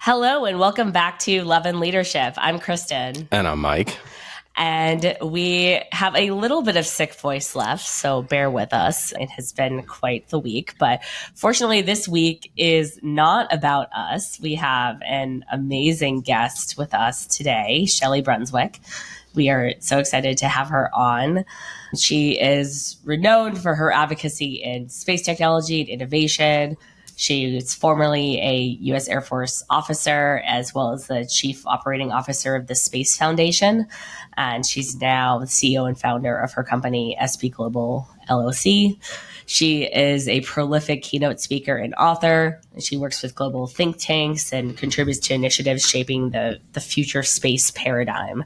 Hello and welcome back to Love and Leadership. I'm Kristen. And I'm Mike. And we have a little bit of sick voice left, so bear with us. It has been quite the week, but fortunately this week is not about us. We have an amazing guest with us today, Shelli Brunswick. We are so excited to have her on. She is renowned for her advocacy in space technology and innovation. She was formerly a U.S. Air Force officer, as well as the Chief Operating Officer of the Space Foundation. And she's now the CEO and founder of her company, SB Global LLC. She is a prolific keynote speaker and author. She works with global think tanks and contributes to initiatives shaping the future space paradigm.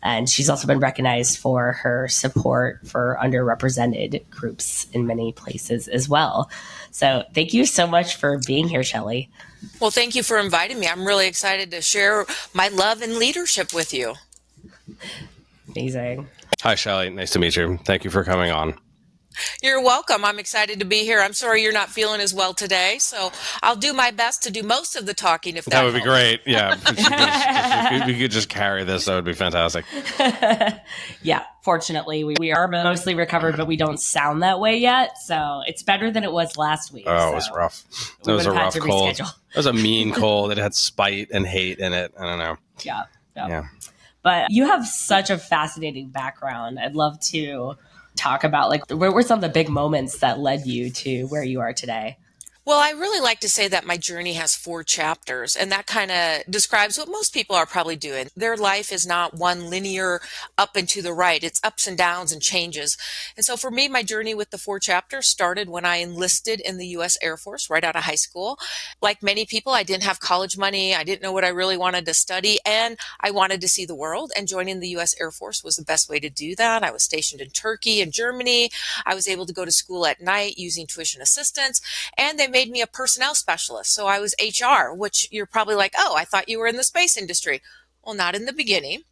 And she's also been recognized for her support for underrepresented groups in many places as well. So thank you so much for being here, Shelli. Well, thank you for inviting me. I'm really excited to share my love and leadership with you. Amazing. Hi, Shelli. Nice to meet you. Thank you for coming on. You're welcome. I'm excited to be here. I'm sorry you're not feeling as well today, so I'll do my best to do most of the talking if that would be great. Yeah. We could just carry this. That would be fantastic. Yeah. Fortunately, we are mostly recovered, but we don't sound that way yet. So it's better than it was last week. Oh, it was rough. It was a rough cold. It was a mean cold. It had spite and hate in it. I don't know. Yeah. But you have such a fascinating background. I'd love to talk about where were some of the big moments that led you to where you are today? Well, I really like to say that my journey has 4 chapters, and that kind of describes what most people are probably doing. Their life is not one linear up and to the right. It's ups and downs and changes. And so for me, my journey with the 4 chapters started when I enlisted in the U.S. Air Force right out of high school. Like many people, I didn't have college money. I didn't know what I really wanted to study, and I wanted to see the world, and joining the U.S. Air Force was the best way to do that. I was stationed in Turkey and Germany. I was able to go to school at night using tuition assistance, and they made me a personnel specialist. So I was HR, which you're probably like, oh, I thought you were in the space industry. Well, not in the beginning.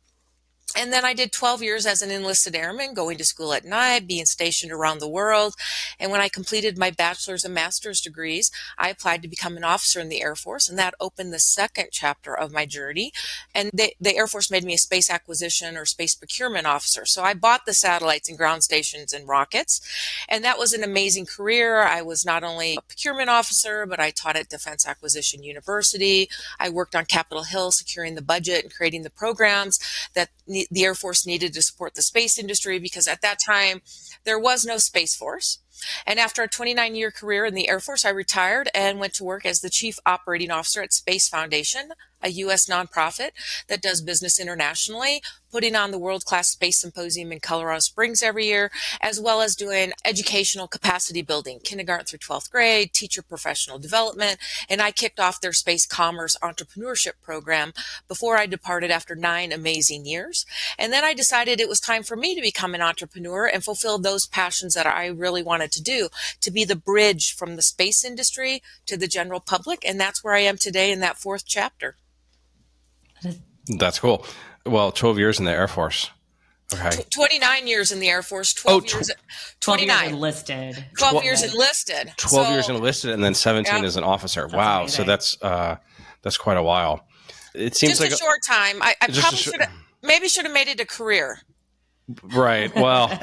And then I did 12 years as an enlisted airman, going to school at night, being stationed around the world. And when I completed my bachelor's and master's degrees, I applied to become an officer in the Air Force, and that opened the second chapter of my journey. And the Air Force made me a space acquisition or space procurement officer. So I bought the satellites and ground stations and rockets, and that was an amazing career. I was not only a procurement officer, but I taught at Defense Acquisition University. I worked on Capitol Hill, securing the budget and creating the programs that the Air Force needed to support the space industry, because at that time there was no Space Force. And after a 29-year career in the Air Force, I retired and went to work as the Chief Operating Officer at Space Foundation, a U.S. nonprofit that does business internationally, putting on the World-Class Space Symposium in Colorado Springs every year, as well as doing educational capacity building, kindergarten through 12th grade, teacher professional development. And I kicked off their space commerce entrepreneurship program before I departed after 9 amazing years. And then I decided it was time for me to become an entrepreneur and fulfill those passions that I really wanted to do, to be the bridge from the space industry to the general public. And that's where I am today in that 4th chapter. That's cool. Well, 12 years in the Air Force. Okay. 29 years in the Air Force, 12 years 29 enlisted. 12 years enlisted. 12 years enlisted, and then 17 as an officer. Wow. Amazing. So that's quite a while. It seems just like a short time. I probably should have made it a career. Right. Well,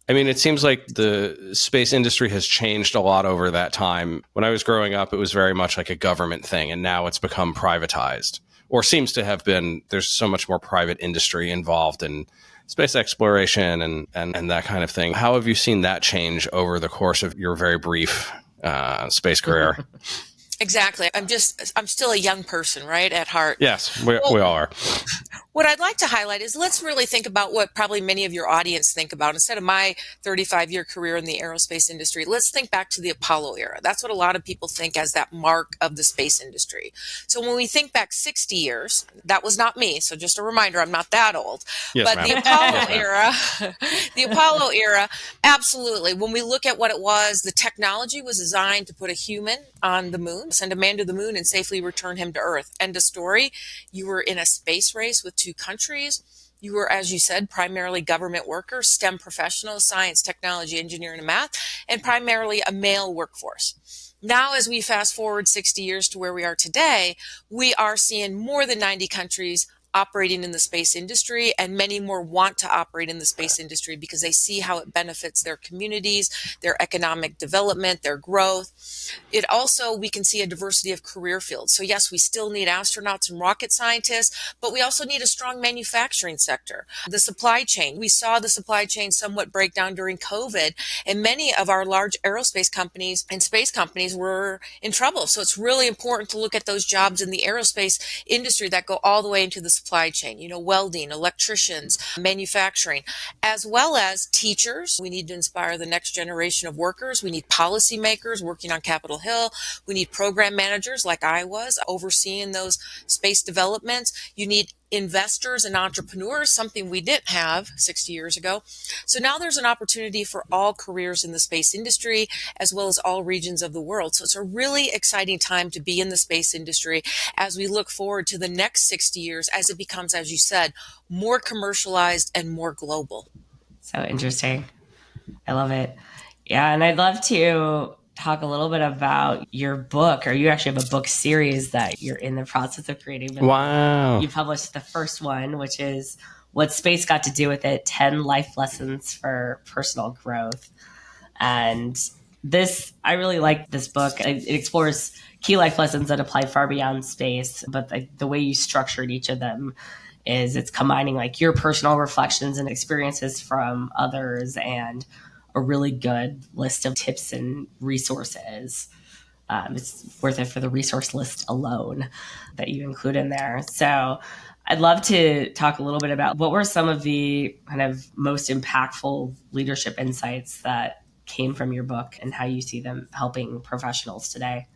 it seems like the space industry has changed a lot over that time. When I was growing up, it was very much like a government thing, and now it's become privatized, or seems to have been. There's so much more private industry involved in space exploration and that kind of thing. How have you seen that change over the course of your very brief space career? Exactly. I'm still a young person, right, at heart. Yes, we all are. What I'd like to highlight is, let's really think about what probably many of your audience think about. Instead of my 35-year career in the aerospace industry, let's think back to the Apollo era. That's what a lot of people think as that mark of the space industry. So when we think back 60 years, that was not me. So just a reminder, I'm not that old. Yes, but ma'am. The Apollo era, absolutely. When we look at what it was, the technology was designed to put a human on the moon, send a man to the moon, and safely return him to Earth. End of story. You were in a space race with 2 countries. You were, as you said, primarily government workers, STEM professionals, science, technology, engineering, and math, and primarily a male workforce. Now, as we fast forward 60 years to where we are today, we are seeing more than 90 countries operating in the space industry, and many more want to operate in the space industry because they see how it benefits their communities, their economic development, their growth. It also, we can see a diversity of career fields. So yes, we still need astronauts and rocket scientists, but we also need a strong manufacturing sector. The supply chain, we saw the supply chain somewhat break down during COVID, and many of our large aerospace companies and space companies were in trouble. So it's really important to look at those jobs in the aerospace industry that go all the way into the supply chain, welding, electricians, manufacturing, as well as teachers. We need to inspire the next generation of workers. We need policymakers working on Capitol Hill. We need program managers like I was overseeing those space developments. You need investors and entrepreneurs, something we didn't have 60 years ago. So now there's an opportunity for all careers in the space industry, as well as all regions of the world. So it's a really exciting time to be in the space industry as we look forward to the next 60 years as it becomes, as you said, more commercialized and more global. So interesting. I love it. Yeah. And I'd love to talk a little bit about your book, or you actually have a book series that you're in the process of creating. Wow. You published the first one, which is What Space Got to Do with It, 10 Life Lessons for Personal Growth. And I really like this book. It explores key life lessons that apply far beyond space, but the way you structured each of them is it's combining like your personal reflections and experiences from others and a really good list of tips and resources. It's worth it for the resource list alone that you include in there. So I'd love to talk a little bit about what were some of the kind of most impactful leadership insights that came from your book and how you see them helping professionals today.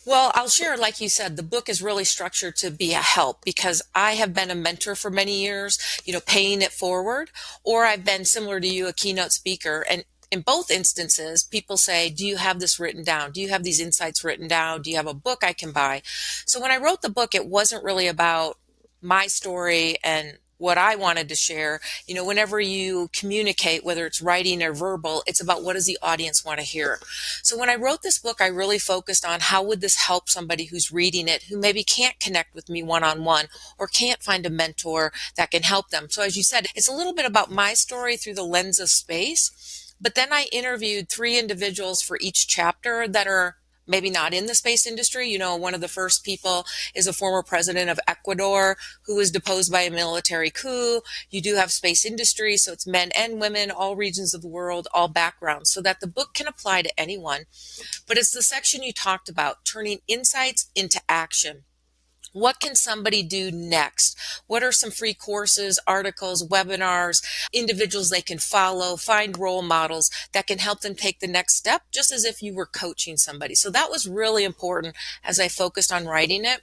Well, I'll share, like you said, the book is really structured to be a help because I have been a mentor for many years, paying it forward, or I've been similar to you, a keynote speaker. And in both instances, people say, do you have this written down? Do you have these insights written down? Do you have a book I can buy? So when I wrote the book, it wasn't really about my story and what I wanted to share. Whenever you communicate, whether it's writing or verbal, it's about what does the audience want to hear. So when I wrote this book, I really focused on how would this help somebody who's reading it, who maybe can't connect with me one-on-one or can't find a mentor that can help them. So as you said, it's a little bit about my story through the lens of space. But then I interviewed 3 individuals for each chapter that are maybe not in the space industry. One of the first people is a former president of Ecuador who was deposed by a military coup. You do have space industry, so it's men and women, all regions of the world, all backgrounds, so that the book can apply to anyone. But it's the section you talked about, turning insights into action. What can somebody do next? What are some free courses, articles, webinars, individuals they can follow, find role models that can help them take the next step, just as if you were coaching somebody. So that was really important as I focused on writing it.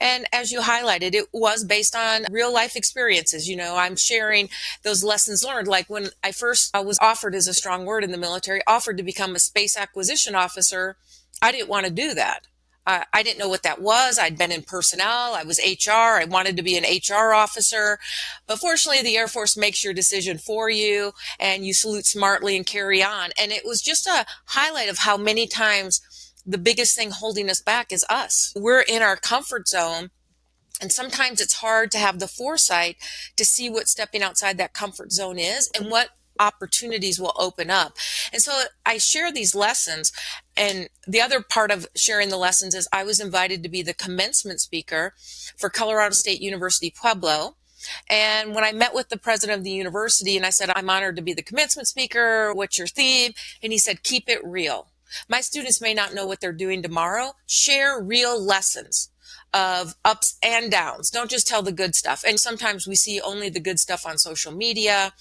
And as you highlighted, it was based on real life experiences. I'm sharing those lessons learned. Like when I first was offered, is a strong word in the military, offered to become a space acquisition officer, I didn't want to do that. I didn't know what that was. I'd been in personnel. I was HR. I wanted to be an HR officer. But fortunately, the Air Force makes your decision for you and you salute smartly and carry on. And it was just a highlight of how many times the biggest thing holding us back is us. We're in our comfort zone. And sometimes it's hard to have the foresight to see what stepping outside that comfort zone is and what opportunities will open up. And so I share these lessons. And the other part of sharing the lessons is I was invited to be the commencement speaker for Colorado State University Pueblo. And when I met with the president of the university and I said, I'm honored to be the commencement speaker, what's your theme? And he said, keep it real. My students may not know what they're doing tomorrow. Share real lessons of ups and downs. Don't just tell the good stuff. And sometimes we see only the good stuff on social media.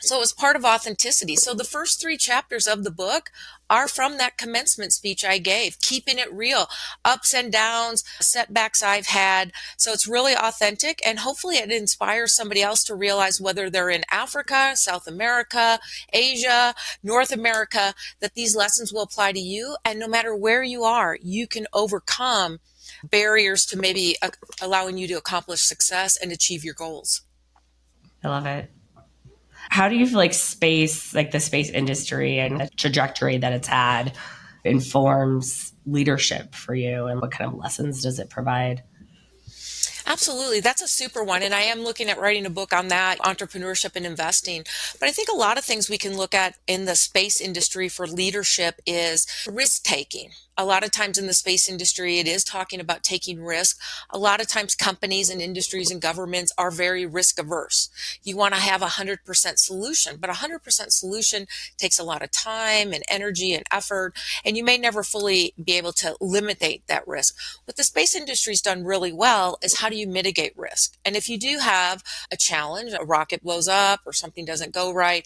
So it was part of authenticity. So the first 3 chapters of the book are from that commencement speech I gave, keeping it real, ups and downs, setbacks I've had. So it's really authentic, and hopefully it inspires somebody else to realize, whether they're in Africa, South America, Asia, North America, that these lessons will apply to you. And no matter where you are, you can overcome barriers to maybe allowing you to accomplish success and achieve your goals. I love it. How do you feel like space, like the space industry and the trajectory that it's had, informs leadership for you, and what kind of lessons does it provide? Absolutely. That's a super one. And I am looking at writing a book on that, entrepreneurship and investing. But I think a lot of things we can look at in the space industry for leadership is risk taking. A lot of times in the space industry, it is talking about taking risk. A lot of times companies and industries and governments are very risk averse. You want to have a 100% solution, but a 100% solution takes a lot of time and energy and effort, and you may never fully be able to eliminate that risk. What the space industry's done really well is how do you mitigate risk? And if you do have a challenge, a rocket blows up or something doesn't go right,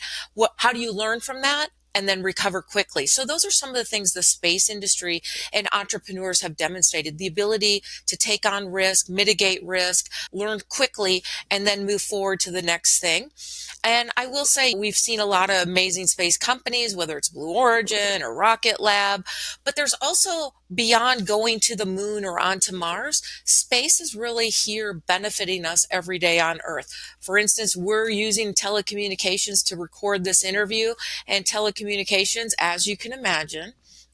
how do you learn from that? And then recover quickly. So those are some of the things the space industry and entrepreneurs have demonstrated, the ability to take on risk, mitigate risk, learn quickly, and then move forward to the next thing. And I will say we've seen a lot of amazing space companies, whether it's Blue Origin or Rocket Lab, but there's also beyond going to the moon or onto Mars, space is really here benefiting us every day on Earth. For instance, we're using telecommunications to record this interview, and telecommunications, as you can imagine,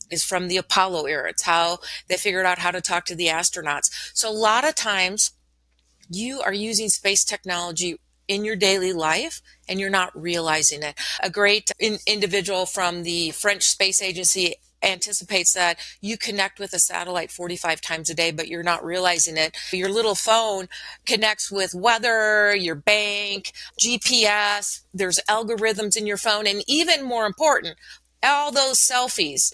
is from the Apollo era. It's how they figured out how to talk to the astronauts. So a lot of times you are using space technology in your daily life and you're not realizing it. A great individual from the French Space Agency anticipates that you connect with a satellite 45 times a day, but you're not realizing it. Your little phone connects with weather, your bank, GPS. There's algorithms in your phone. And even more important, all those selfies,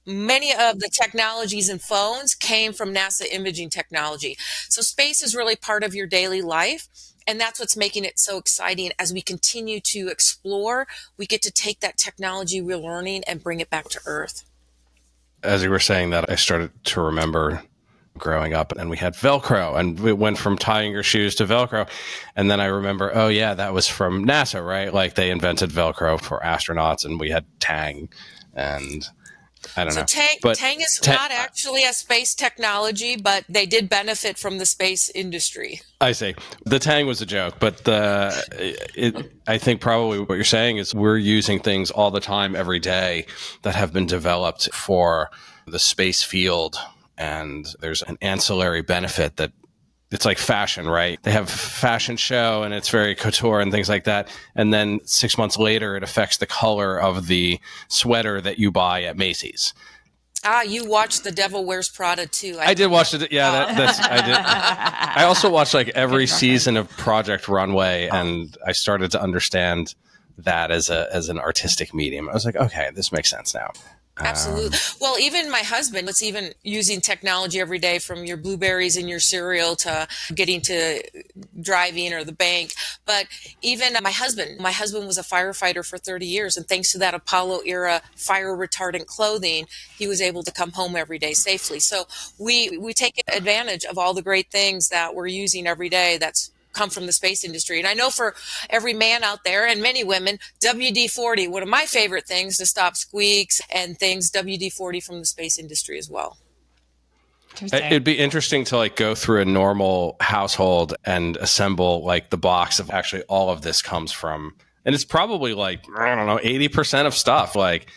many of the technologies in phones came from NASA imaging technology. So space is really part of your daily life. And that's what's making it so exciting. As we continue to explore, we get to take that technology we're learning and bring it back to Earth. As you were saying that, I started to remember growing up, and we had Velcro, and we went from tying your shoes to Velcro. And then I remember, oh yeah, that was from NASA, right? Like they invented Velcro for astronauts, and we had Tang, and I don't know. Tang is not actually a space technology, but they did benefit from the space industry. I see. The Tang was a joke, but I think probably what you're saying is we're using things all the time, every day, that have been developed for the space field. And there's an ancillary benefit that it's like fashion, right? They have a fashion show and it's very couture and things like that. And then 6 months later, it affects the color of the sweater that you buy at Macy's. You watched The Devil Wears Prada too. I did watch it. Yeah, I did. I also watched like every season of Project Runway, and I started to understand that as an artistic medium. I was like, okay, this makes sense now. Absolutely. Well, even my husband, it's even using technology every day, from your blueberries in your cereal to getting to driving or the bank. But even my husband was a firefighter for 30 years. And thanks to that Apollo era fire retardant clothing, he was able to come home every day safely. So we take advantage of all the great things that we're using every day that's come from the space industry. And I know for every man out there, and many women, WD-40, one of my favorite things to stop squeaks and things, WD-40 from the space industry as well. It'd be interesting to like go through a normal household and assemble like the box of actually all of this comes from. And it's probably like, I don't know, 80% of stuff. Like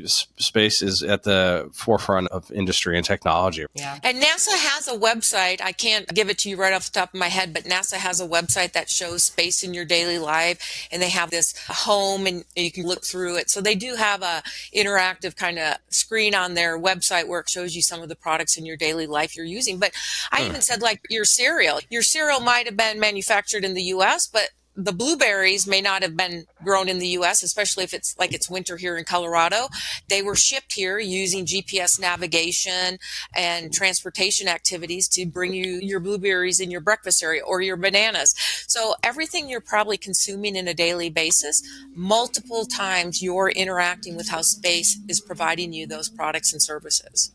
space is at the forefront of industry and technology. Yeah. And NASA has a website. I can't give it to you right off the top of my head, but NASA has a website that shows space in your daily life. And they have this home and you can look through it. So they do have a interactive kind of screen on their website where it shows you some of the products in your daily life you're using. But I even said like your cereal might have been manufactured in the US, but the blueberries may not have been grown in the U.S., especially if it's like it's winter here in Colorado. They were shipped here using GPS navigation and transportation activities to bring you your blueberries in your breakfast area or your bananas. So everything you're probably consuming in a daily basis, multiple times you're interacting with how space is providing you those products and services.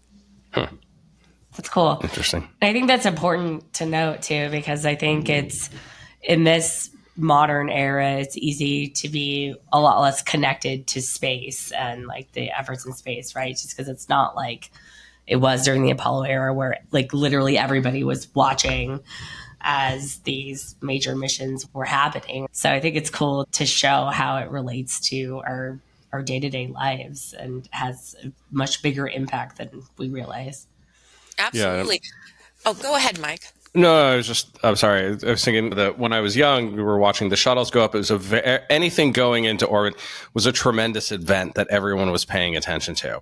That's cool. Interesting. I think that's important to note too, because I think it's in this modern era, it's easy to be a lot less connected to space and like the efforts in space, right? Just because it's not like it was during the Apollo era where like literally everybody was watching as these major missions were happening. So I think it's cool to show how it relates to our our day-to-day lives and has a much bigger impact than we realize. Yeah. Absolutely. Oh, go ahead, Mike. No, I'm sorry. I was thinking that when I was young, we were watching the shuttles go up. It was anything going into orbit was a tremendous event that everyone was paying attention to.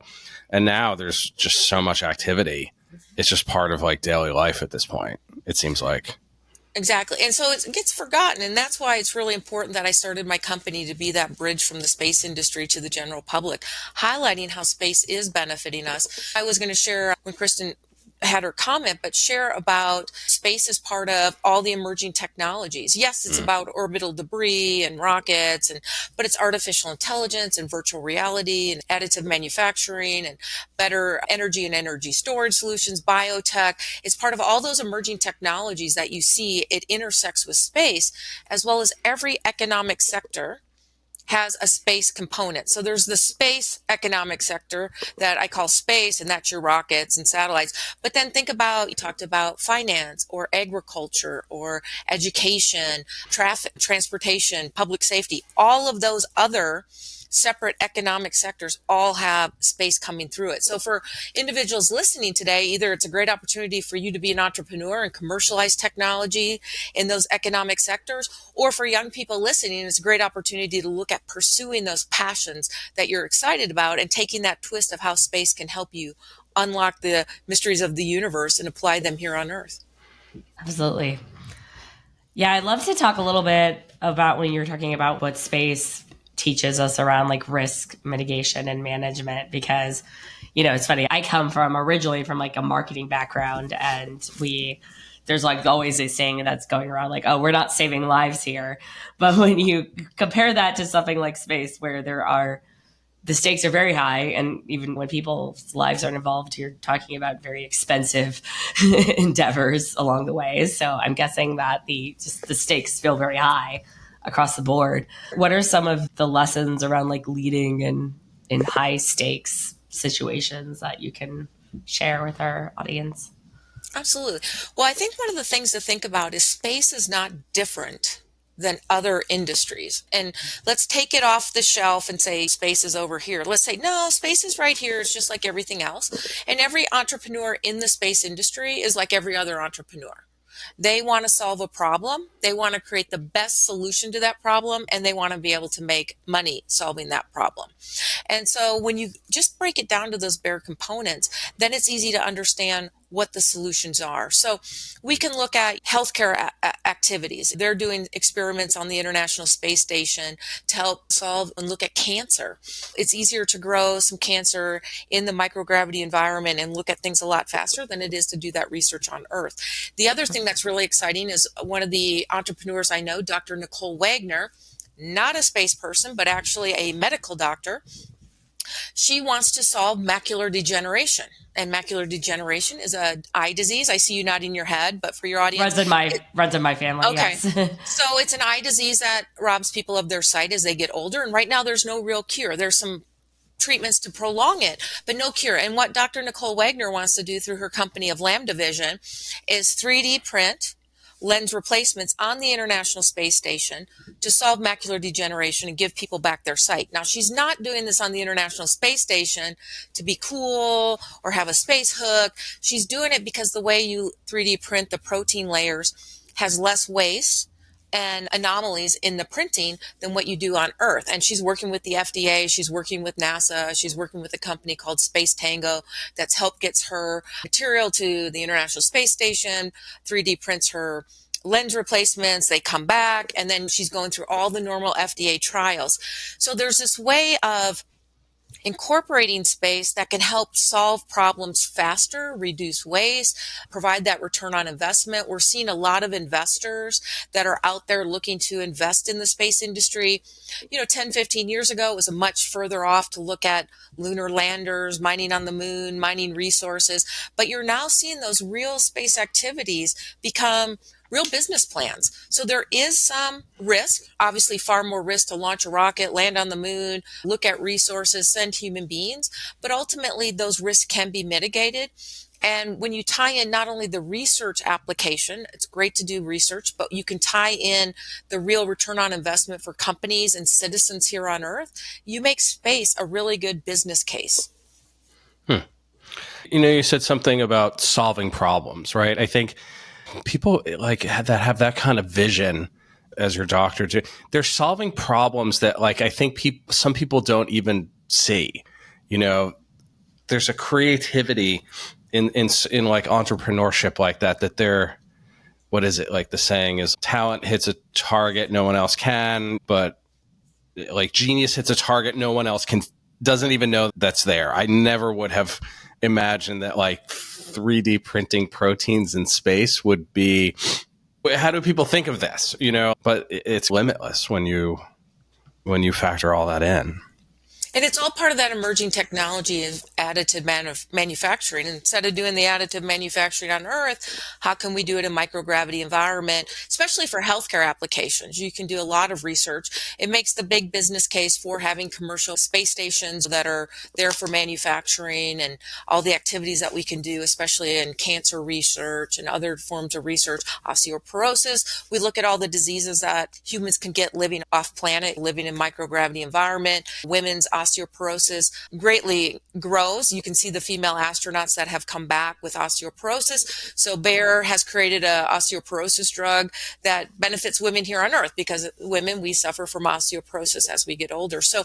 And now there's just so much activity. It's just part of like daily life at this point, it seems like. Exactly. And so it gets forgotten. And that's why it's really important that I started my company to be that bridge from the space industry to the general public, highlighting how space is benefiting us. I was going to share when Kristen had her comment, but share about space as part of all the emerging technologies. Yes, it's about orbital debris and rockets, but it's artificial intelligence and virtual reality and additive manufacturing and better energy and energy storage solutions, biotech. It's part of all those emerging technologies that you see. It intersects with space, as well as every economic sector has a space component. So there's the space economic sector that I call space, and that's your rockets and satellites. But then think about, you talked about finance or agriculture or education, traffic, transportation, public safety. All of those other separate economic sectors all have space coming through it. So for individuals listening today, either it's a great opportunity for you to be an entrepreneur and commercialize technology in those economic sectors, or for young people listening, it's a great opportunity to look at pursuing those passions that you're excited about and taking that twist of how space can help you unlock the mysteries of the universe and apply them here on Earth. Absolutely. Yeah, I'd love to talk a little bit about when you're talking about what space teaches us around like risk mitigation and management, because, it's funny. I come originally from like a marketing background, and there's like always a saying that's going around like, oh, we're not saving lives here. But when you compare that to something like space, where the stakes are very high, and even when people's lives are involved, you're talking about very expensive endeavors along the way. So I'm guessing that the stakes feel very high across the board. What are some of the lessons around like leading in high stakes situations that you can share with our audience? Absolutely. Well, I think one of the things to think about is space is not different than other industries. And let's take it off the shelf and say space is over here. Let's say, no, space is right here. It's just like everything else. And every entrepreneur in the space industry is like every other entrepreneur. They want to solve a problem. They want to create the best solution to that problem, and they want to be able to make money solving that problem. And so when you just break it down to those bare components, then it's easy to understand what the solutions are. So we can look at healthcare activities. They're doing experiments on the International Space Station to help solve and look at cancer. It's easier to grow some cancer in the microgravity environment and look at things a lot faster than it is to do that research on Earth. The other thing that's really exciting is one of the entrepreneurs I know, Dr. Nicole Wagner, not a space person, but actually a medical doctor. She wants to solve macular degeneration. And macular degeneration is an eye disease. I see you nodding your head, but for your audience, runs in my family. Okay. Yes. So it's an eye disease that robs people of their sight as they get older. And right now there's no real cure. There's some treatments to prolong it, but no cure. And what Dr. Nicole Wagner wants to do through her company of Lambda Vision is 3D print lens replacements on the International Space Station to solve macular degeneration and give people back their sight. Now, she's not doing this on the International Space Station to be cool or have a space hook. She's doing it because the way you 3D print the protein layers has less waste and anomalies in the printing than what you do on Earth. And she's working with the FDA, she's working with NASA, she's working with a company called Space Tango that's helped gets her material to the International Space Station, 3D prints her lens replacements, they come back, and then she's going through all the normal FDA trials. So there's this way of incorporating space that can help solve problems faster, reduce waste, provide that return on investment. We're seeing a lot of investors that are out there looking to invest in the space industry. 10, 15 years ago, it was much further off to look at lunar landers, mining on the moon, mining resources. But you're now seeing those real space activities become real business plans. So there is some risk, obviously far more risk to launch a rocket, land on the moon, look at resources, send human beings, but ultimately those risks can be mitigated. And when you tie in not only the research application, it's great to do research, but you can tie in the real return on investment for companies and citizens here on Earth. You make space a really good business case. You said something about solving problems, right? I think people have that kind of vision as your doctor too. They're solving problems that I think some people don't even see. There's a creativity in entrepreneurship like that they're, what is it? Like the saying is, talent hits a target no one else can, but genius hits a target no one else doesn't even know that's there. I never would have imagined that 3D printing proteins in space would be, how do people think of this? But it's limitless when you factor all that in. And it's all part of that emerging technology of additive manufacturing. And instead of doing the additive manufacturing on Earth, how can we do it in microgravity environment, especially for healthcare applications? You can do a lot of research. It makes the big business case for having commercial space stations that are there for manufacturing and all the activities that we can do, especially in cancer research and other forms of research. Osteoporosis, we look at all the diseases that humans can get living off planet, living in microgravity environment. Women's osteoporosis greatly grows. You can see the female astronauts that have come back with osteoporosis. So Bayer has created an osteoporosis drug that benefits women here on Earth, because women, we suffer from osteoporosis as we get older. So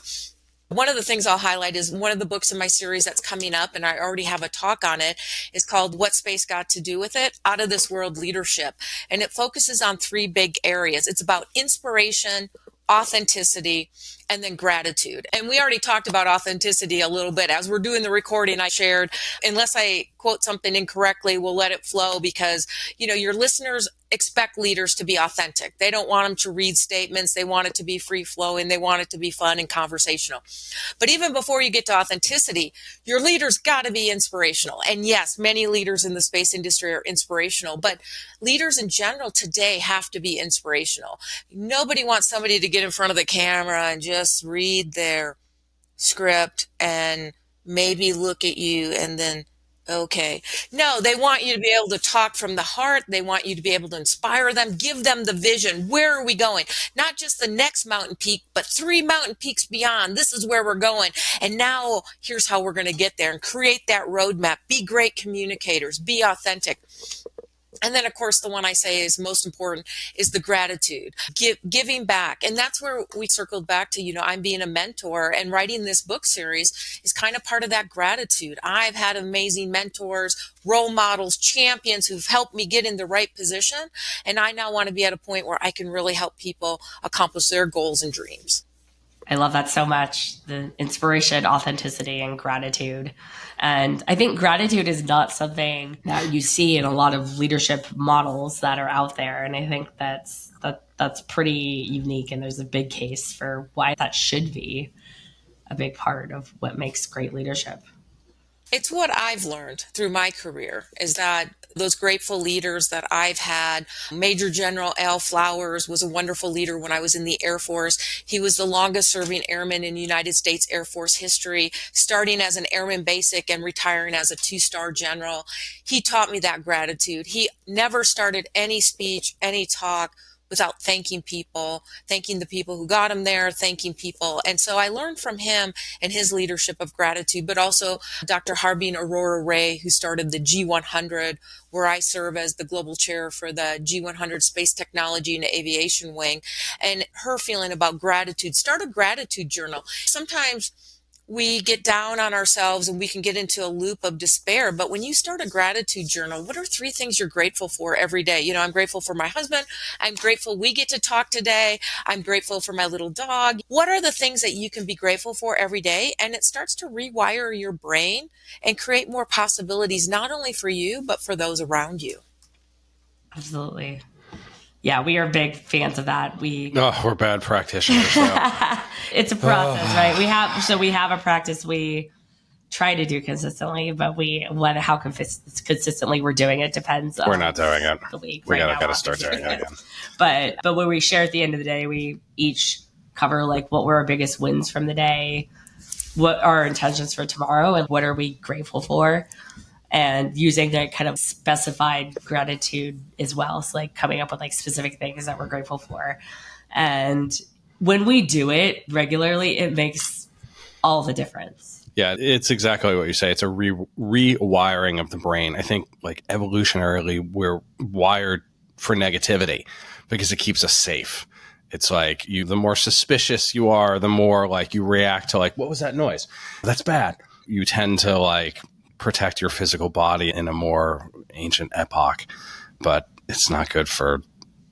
one of the things I'll highlight is one of the books in my series that's coming up, and I already have a talk on it, is called What Space Got to Do with It? Out of This World Leadership. And it focuses on 3 big areas. It's about inspiration, authenticity, and then gratitude. And we already talked about authenticity a little bit. As we're doing the recording, I shared, unless I quote something incorrectly, we'll let it flow, because, your listeners expect leaders to be authentic. They don't want them to read statements. They want it to be free flowing. They want it to be fun and conversational. But even before you get to authenticity, your leaders got to be inspirational. And yes, many leaders in the space industry are inspirational, but leaders in general today have to be inspirational. Nobody wants somebody to get in front of the camera and just read their script and maybe look at you and then, okay. No, they want you to be able to talk from the heart. They want you to be able to inspire them, give them the vision. Where are we going? Not just the next mountain peak, but 3 mountain peaks beyond. This is where we're going. And now here's how we're going to get there, and create that roadmap. Be great communicators. Be authentic. And then, of course, the one I say is most important is the gratitude, giving back. And that's where we circled back to, I'm being a mentor, and writing this book series is kind of part of that gratitude. I've had amazing mentors, role models, champions who've helped me get in the right position. And I now want to be at a point where I can really help people accomplish their goals and dreams. I love that so much. The inspiration, authenticity, and gratitude. And I think gratitude is not something that you see in a lot of leadership models that are out there. And I think that's pretty unique. And there's a big case for why that should be a big part of what makes great leadership. It's what I've learned through my career, is that those grateful leaders that I've had. Major General Al Flowers was a wonderful leader when I was in the Air Force. He was the longest serving airman in United States Air Force history, starting as an airman basic and retiring as a 2-star general. He taught me that gratitude. He never started any speech, any talk without thanking people, thanking the people who got him there, thanking people. And so I learned from him and his leadership of gratitude, but also Dr. Harbin Aurora Ray, who started the G100, where I serve as the global chair for the G100 Space Technology and Aviation Wing. And her feeling about gratitude, start a gratitude journal. Sometimes we get down on ourselves and we can get into a loop of despair. But when you start a gratitude journal, what are 3 things you're grateful for every day? I'm grateful for my husband. I'm grateful we get to talk today. I'm grateful for my little dog. What are the things that you can be grateful for every day? And it starts to rewire your brain and create more possibilities, not only for you, but for those around you. Absolutely. Yeah, we are big fans of that. We're bad practitioners. So. It's a process, right? We have a practice we try to do consistently, but how consistently we're doing it depends. We're not doing it. The week. We gotta start doing it again. But when we share at the end of the day, we each cover what were our biggest wins from the day, what are our intentions for tomorrow, and what are we grateful for. and using the kind of specified gratitude as well. So like coming up with like specific things that we're grateful for. And when we do it regularly, it makes all the difference. Yeah, it's exactly what you say. It's a rewiring of the brain. I think like evolutionarily, we're wired for negativity because it keeps us safe. It's like the more suspicious you are, the more like you react to like, what was that noise? That's bad. You tend to like protect your physical body in a more ancient epoch, but it's not good for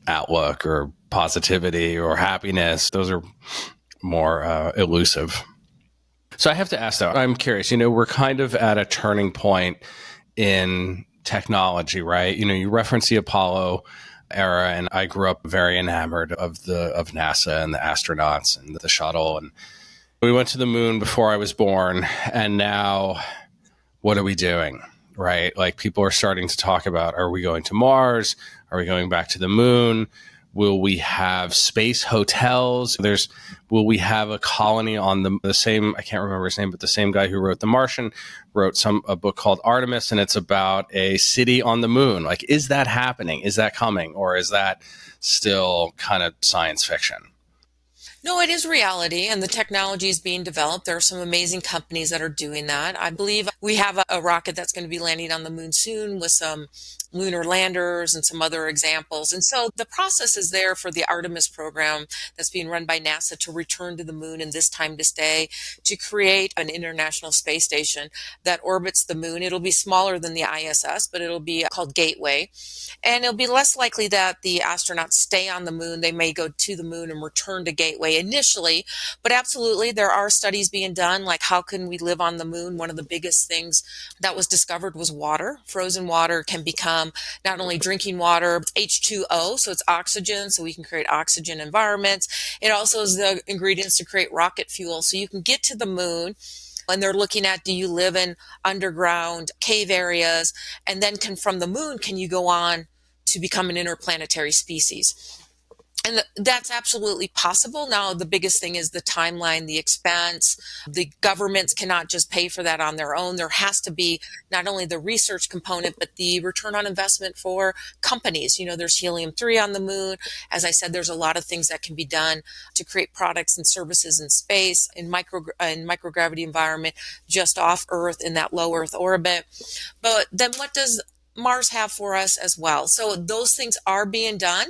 outlook or positivity or happiness. Those are more elusive. So I have to ask though, I'm curious, we're kind of at a turning point in technology, right? You reference the Apollo era, and I grew up very enamored of NASA and the astronauts and the shuttle. And we went to the moon before I was born. And now what are we doing? Right? Like people are starting to talk about, are we going to Mars? Are we going back to the moon? Will we have space hotels? Will we have a colony on the same, I can't remember his name, but the same guy who wrote The Martian wrote a book called Artemis, and it's about a city on the moon. Like, is that happening? Is that coming? Or is that still kind of science fiction? No, it is reality, and the technology is being developed. There are some amazing companies that are doing that. I believe we have a rocket that's going to be landing on the moon soon with some lunar landers and some other examples. And so the process is there for the Artemis program that's being run by NASA to return to the moon in this time to stay, to create an international space station that orbits the moon. It'll be smaller than the ISS, but it'll be called Gateway. And it'll be less likely that the astronauts stay on the moon. They may go to the moon and return to Gateway initially, but absolutely there are studies being done, like how can we live on the moon? One of the biggest things that was discovered was water. Frozen water can become not only drinking water, but H2O, so it's oxygen, so we can create oxygen environments. It also is the ingredients to create rocket fuel, so you can get to the moon. And they're looking at, do you live in underground cave areas? And then from the moon, can you go on to become an interplanetary species? And that's absolutely possible. Now, the biggest thing is the timeline, the expense. The governments cannot just pay for that on their own. There has to be not only the research component, but the return on investment for companies. There's helium-3 on the moon. As I said, there's a lot of things that can be done to create products and services in space, in microgravity environment, just off Earth in that low Earth orbit. But then what does Mars have for us as well? So those things are being done.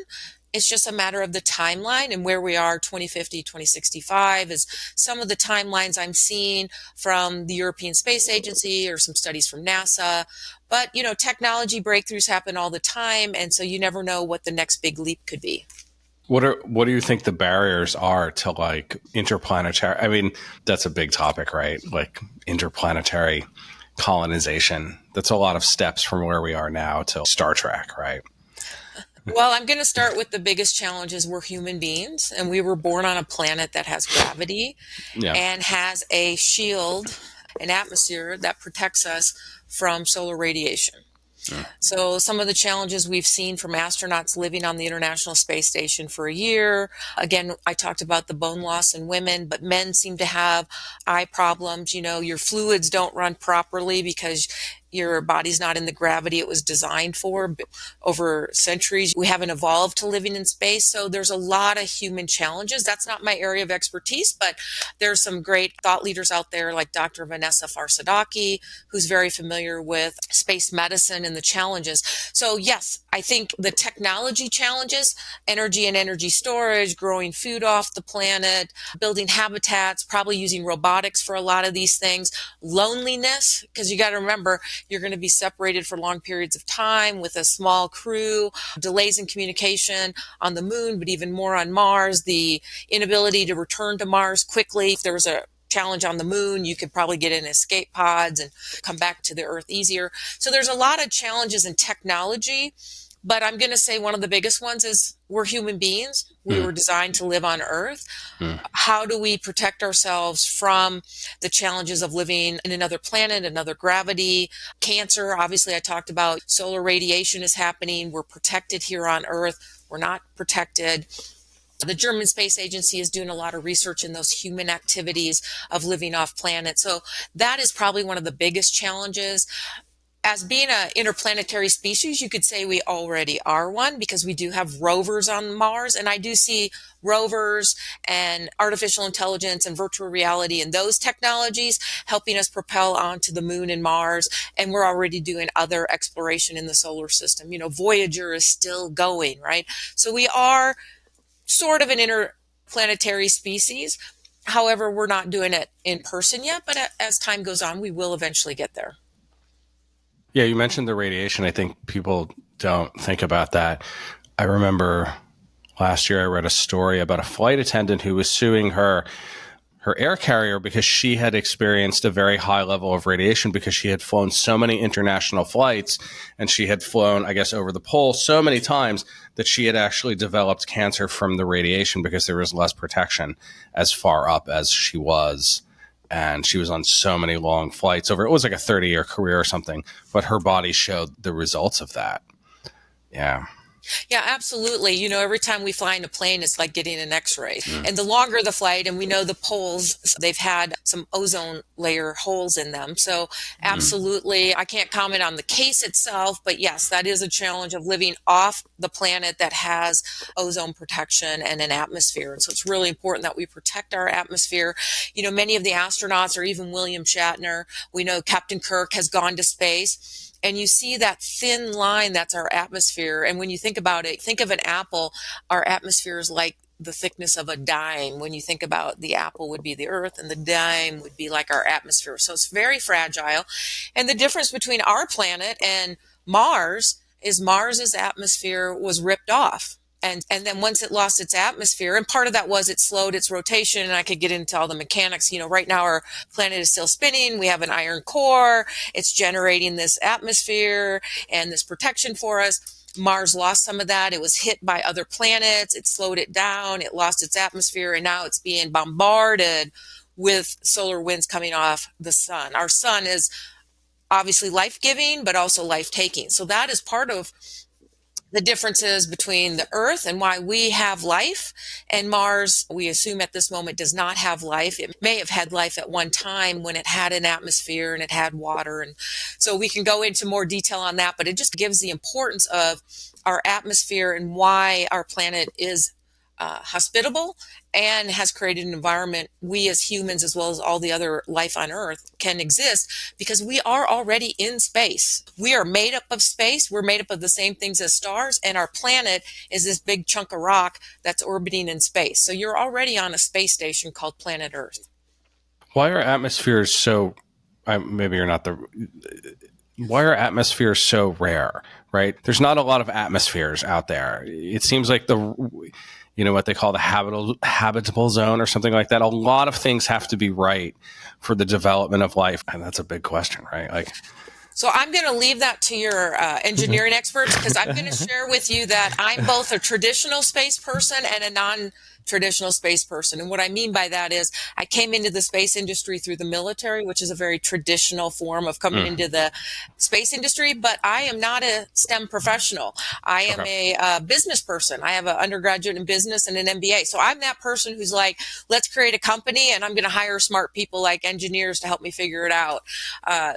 It's just a matter of the timeline, and where we are 2050, 2065 is some of the timelines I'm seeing from the European Space Agency or some studies from NASA. But, technology breakthroughs happen all the time, and so you never know what the next big leap could be. What do you think the barriers are to like interplanetary? I mean, that's a big topic, right? Like interplanetary colonization. That's a lot of steps from where we are now to Star Trek, right? Well, I'm going to start with the biggest challenges. We're human beings, and we were born on a planet that has gravity and has a shield, an atmosphere that protects us from solar radiation. So some of the challenges we've seen from astronauts living on the International Space Station for a year. Again, I talked about the bone loss in women, but men seem to have eye problems. Your fluids don't run properly because your body's not in the gravity it was designed for. Over centuries, we haven't evolved to living in space. So there's a lot of human challenges. That's not my area of expertise, but there's some great thought leaders out there like Dr. Vanessa Farsadaki, who's very familiar with space medicine and the challenges. So yes, I think the technology challenges, energy and energy storage, growing food off the planet, building habitats, probably using robotics for a lot of these things, loneliness, because you got to remember, you're going to be separated for long periods of time with a small crew, delays in communication on the moon, but even more on Mars, the inability to return to Mars quickly. If there was a challenge on the moon, you could probably get in escape pods and come back to the Earth easier. So there's a lot of challenges in technology, but I'm going to say one of the biggest ones is we're human beings. We were designed to live on Earth. How do we protect ourselves from the challenges of living in another planet, another gravity, cancer? Obviously, I talked about solar radiation is happening. We're protected here on Earth. We're not protected. The German Space Agency is doing a lot of research in those human activities of living off planet. So that is probably one of the biggest challenges. as being an interplanetary species, you could say we already are one because we do have rovers on Mars. And I do see rovers and artificial intelligence and virtual reality and those technologies helping us propel onto the moon and Mars. And we're already doing other exploration in the solar system. Voyager is still going, right? So we are sort of an interplanetary species. However, we're not doing it in person yet, but as time goes on, we will eventually get there. Yeah, you mentioned the radiation. I think people don't think about that. I remember last year I read a story about a flight attendant who was suing her air carrier because she had experienced a very high level of radiation because she had flown so many international flights, and she had flown, I guess, over the pole so many times that she had actually developed cancer from the radiation because there was less protection as far up as she was. And she was on so many long flights it was like a 30-year career or something, but her body showed the results of that. Yeah. Yeah, absolutely. Every time we fly in a plane, it's like getting an X-ray. And the longer the flight, and we know the poles, they've had some ozone layer holes in them. So absolutely, I can't comment on the case itself, but yes, that is a challenge of living off the planet that has ozone protection and an atmosphere. And so it's really important that we protect our atmosphere. Many of the astronauts, or even William Shatner, we know Captain Kirk has gone to space. And you see that thin line, that's our atmosphere. And when you think about it, think of an apple. Our atmosphere is like the thickness of a dime. When you think about the apple would be the earth and the dime would be like our atmosphere. So it's very fragile. And the difference between our planet and Mars is Mars's atmosphere was ripped off. And then once it lost its atmosphere, and part of that was it slowed its rotation, and I could get into all the mechanics. Right now our planet is still spinning. We have an iron core. It's generating this atmosphere and this protection for us. Mars lost some of that. It was hit by other planets. It slowed it down. It lost its atmosphere, and now it's being bombarded with solar winds coming off the sun. Our sun is obviously life-giving, but also life-taking. So that is part of the differences between the Earth and why we have life, and Mars, we assume at this moment, does not have life. It may have had life at one time when it had an atmosphere and it had water. And so we can go into more detail on that, but it just gives the importance of our atmosphere and why our planet is hospitable and has created an environment we as humans, as well as all the other life on Earth, can exist because we are already in space. We are made up of space. We're made up of the same things as stars, and our planet is this big chunk of rock that's orbiting in space. So you're already on a space station called planet Earth. Why are atmospheres so, maybe you're not the, why are atmospheres so rare, right? There's not a lot of atmospheres out there. It seems like what they call the habitable zone or something like that. A lot of things have to be right for the development of life. And that's a big question, right? So I'm going to leave that to your engineering experts, because I'm going to share with you that I'm both a traditional space person and a non-traditional space person. And what I mean by that is I came into the space industry through the military, which is a very traditional form of coming into the space industry, but I am not a STEM professional. I am a business person. I have an undergraduate in business and an MBA. So I'm that person who's like, let's create a company and I'm going to hire smart people like engineers to help me figure it out.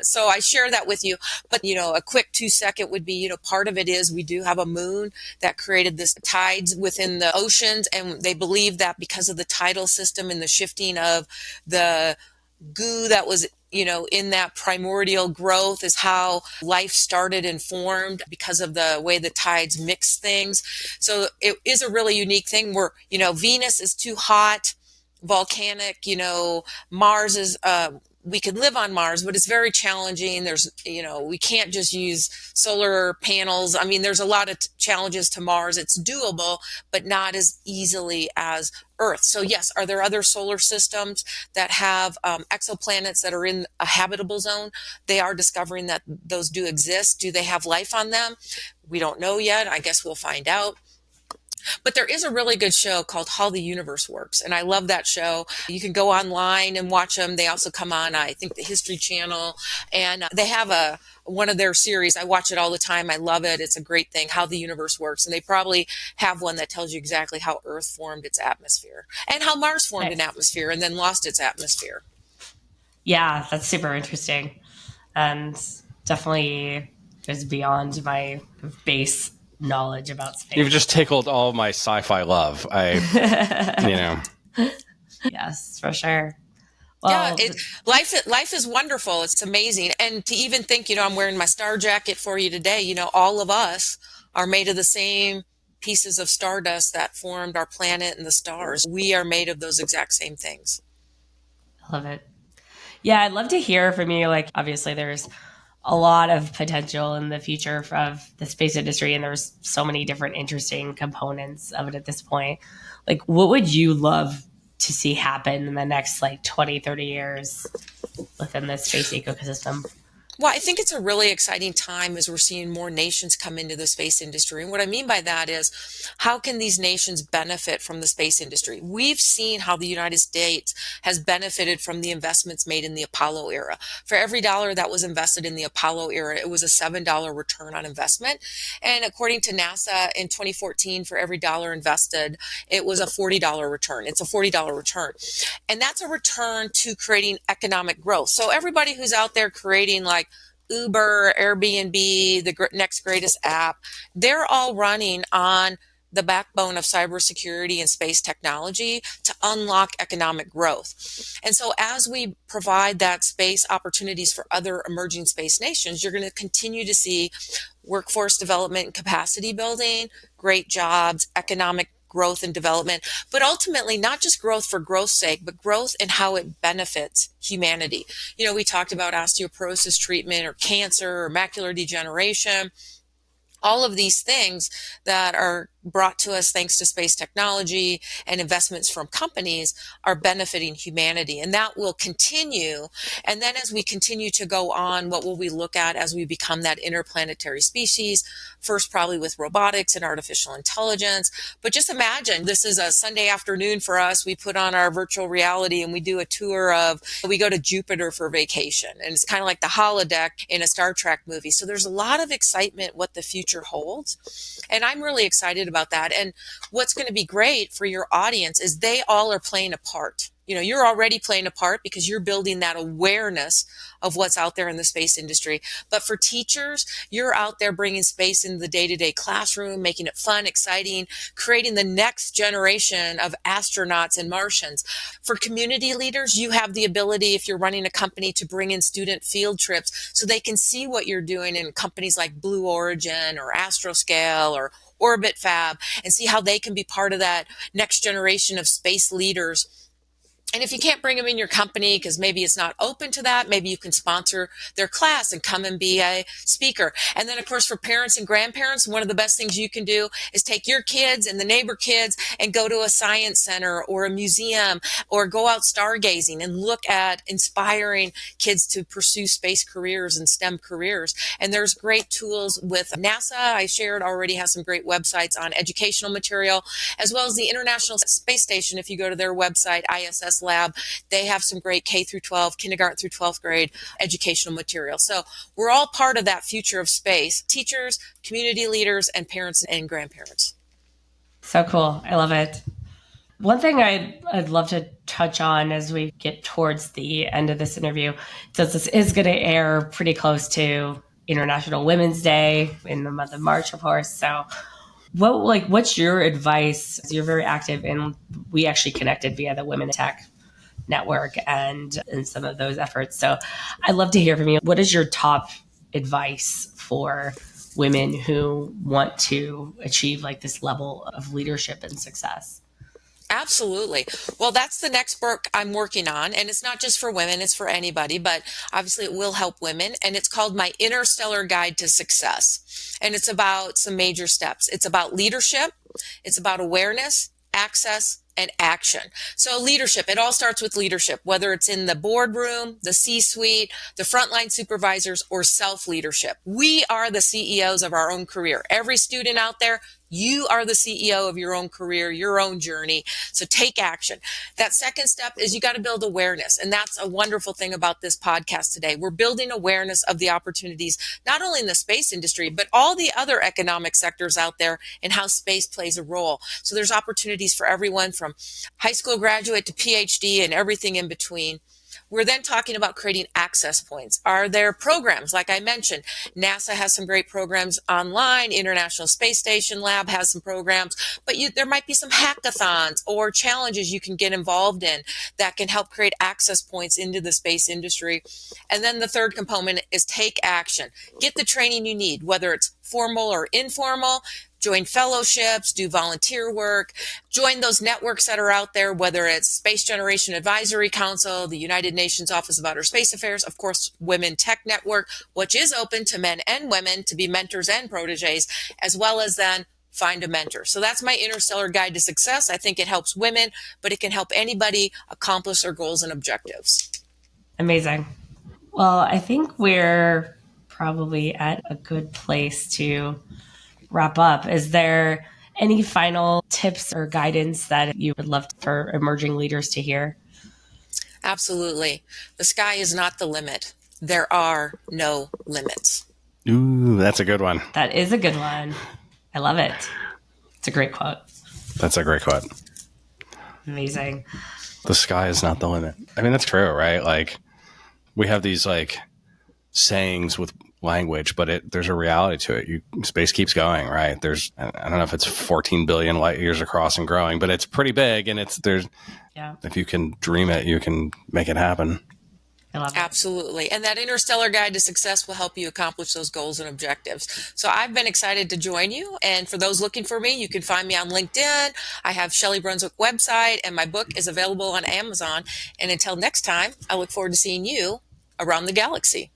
So I share that with you. But, a quick 2-second would be, part of it is we do have a moon that created this tides within the oceans. And they believe that because of the tidal system and the shifting of the goo that was, in that primordial growth is how life started and formed because of the way the tides mix things. So it is a really unique thing where, Venus is too hot, volcanic, Mars is, we could live on Mars, but it's very challenging. There's, we can't just use solar panels. I mean, there's a lot of challenges to Mars. It's doable, but not as easily as Earth. So yes, are there other solar systems that have exoplanets that are in a habitable zone? They are discovering that those do exist. Do they have life on them? We don't know yet. I guess we'll find out. But there is a really good show called How the Universe Works, and I love that show. You can go online and watch them. They also come on, I think, the History Channel, and they have one of their series. I watch it all the time. I love it. It's a great thing, How the Universe Works, and they probably have one that tells you exactly how Earth formed its atmosphere and how Mars formed an atmosphere and then lost its atmosphere. Yeah, that's super interesting. And definitely is beyond my base knowledge about space. You've just tickled all my sci-fi love. Yes, for sure. Well, Yeah, life is wonderful. It's amazing. And to even think, I'm wearing my star jacket for you today. All of us are made of the same pieces of stardust that formed our planet and the stars. We are made of those exact same things. I love it. Yeah, I'd love to hear from you. Like, obviously, there's a lot of potential in the future of the space industry, and there's so many different interesting components of it at this point. Like, what would you love to see happen in the next 20, 30 years within the space ecosystem? Well, I think it's a really exciting time as we're seeing more nations come into the space industry. And what I mean by that is, how can these nations benefit from the space industry? We've seen how the United States has benefited from the investments made in the Apollo era. For every dollar that was invested in the Apollo era, it was a $7 return on investment. And according to NASA in 2014, for every dollar invested, it was a $40 return. It's a $40 return. And that's a return to creating economic growth. So everybody who's out there creating Uber, Airbnb, the next greatest app, they're all running on the backbone of cybersecurity and space technology to unlock economic growth. And so as we provide that space opportunities for other emerging space nations, you're going to continue to see workforce development and capacity building, great jobs, economic growth and development, but ultimately not just growth for growth's sake, but growth in how it benefits humanity. We talked about osteoporosis treatment or cancer or macular degeneration. All of these things that are brought to us thanks to space technology and investments from companies are benefiting humanity, and that will continue. And then as we continue to go on, what will we look at as we become that interplanetary species? First, probably with robotics and artificial intelligence. But just imagine, this is a Sunday afternoon for us. We put on our virtual reality and we do a tour we go to Jupiter for vacation. And it's kind of like the holodeck in a Star Trek movie. So there's a lot of excitement what the future holds. And I'm really excited about that. And what's going to be great for your audience is they all are playing a part. You're already playing a part because you're building that awareness of what's out there in the space industry. But for teachers, you're out there bringing space into the day-to-day classroom, making it fun, exciting, creating the next generation of astronauts and Martians. For community leaders, you have the ability, if you're running a company, to bring in student field trips so they can see what you're doing in companies like Blue Origin or Astroscale or Orbit Fab and see how they can be part of that next generation of space leaders. And if you can't bring them in your company because maybe it's not open to that, maybe you can sponsor their class and come and be a speaker. And then, of course, for parents and grandparents, one of the best things you can do is take your kids and the neighbor kids and go to a science center or a museum or go out stargazing and look at inspiring kids to pursue space careers and STEM careers. And there's great tools with NASA. I shared already has some great websites on educational material, as well as the International Space Station. If you go to their website, ISS Lab, they have some great K through 12, kindergarten through 12th grade educational material. So we're all part of that future of space, teachers, community leaders, and parents and grandparents. So cool. I love it. One thing I'd love to touch on as we get towards the end of this interview, since this is going to air pretty close to International Women's Day in the month of March, of course. So what's your advice? You're very active, and we actually connected via the Women in Tech Network and in some of those efforts. So I'd love to hear from you. What is your top advice for women who want to achieve this level of leadership and success? Absolutely. Well, that's the next book I'm working on. And it's not just for women, it's for anybody, but obviously it will help women. And it's called My Interstellar Guide to Success. And it's about some major steps. It's about leadership. It's about awareness, access, and action. So leadership, it all starts with leadership, whether it's in the boardroom, the C-suite, the frontline supervisors, or self-leadership. We are the CEOs of our own career. Every student out there, you are the CEO of your own career, your own journey. So take action. That second step is you got to build awareness. And that's a wonderful thing about this podcast today. We're building awareness of the opportunities, not only in the space industry, but all the other economic sectors out there and how space plays a role. So there's opportunities for everyone from high school graduate to PhD and everything in between. We're then talking about creating access points. Are there programs? Like I mentioned, NASA has some great programs online. International Space Station Lab has some programs, but there might be some hackathons or challenges you can get involved in that can help create access points into the space industry. And then the third component is take action. Get the training you need, whether it's formal or informal. Join fellowships, do volunteer work, join those networks that are out there, whether it's Space Generation Advisory Council, the United Nations Office of Outer Space Affairs, of course, Women Tech Network, which is open to men and women to be mentors and proteges, as well as then find a mentor. So that's my Interstellar Guide to Success. I think it helps women, but it can help anybody accomplish their goals and objectives. Amazing. Well, I think we're probably at a good place to wrap up. Is there any final tips or guidance that you would love for emerging leaders to hear? Absolutely. The sky is not the limit. There are no limits. Ooh, that's a good one. That is a good one. I love it. It's a great quote. That's a great quote. Amazing. The sky is not the limit. I mean, that's true, right? Like, we have these like sayings with language, but there's a reality to it. Space keeps going, right? I don't know if it's 14 billion light years across and growing, but it's pretty big, and if you can dream it, you can make it happen. I love it. Absolutely. And that Interstellar Guide to Success will help you accomplish those goals and objectives. So I've been excited to join you. And for those looking for me, you can find me on LinkedIn. I have Shelli Brunswick website, and my book is available on Amazon. And until next time, I look forward to seeing you around the galaxy.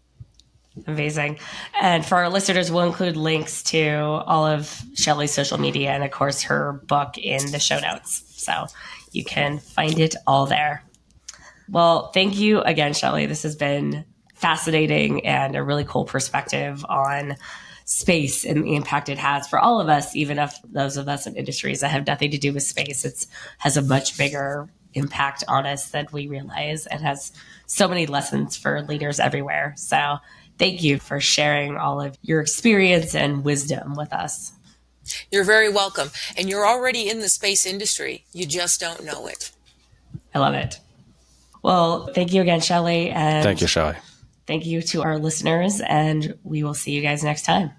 Amazing. And for our listeners, we'll include links to all of Shelli's social media and, of course, her book in the show notes. So you can find it all there. Well, thank you again, Shelli. This has been fascinating and a really cool perspective on space and the impact it has for all of us, even if those of us in industries that have nothing to do with space. It has a much bigger impact on us than we realize and has so many lessons for leaders everywhere. So thank you for sharing all of your experience and wisdom with us. You're very welcome. And you're already in the space industry. You just don't know it. I love it. Well, thank you again, Shelli. And thank you, Shelli. Thank you to our listeners, and we will see you guys next time.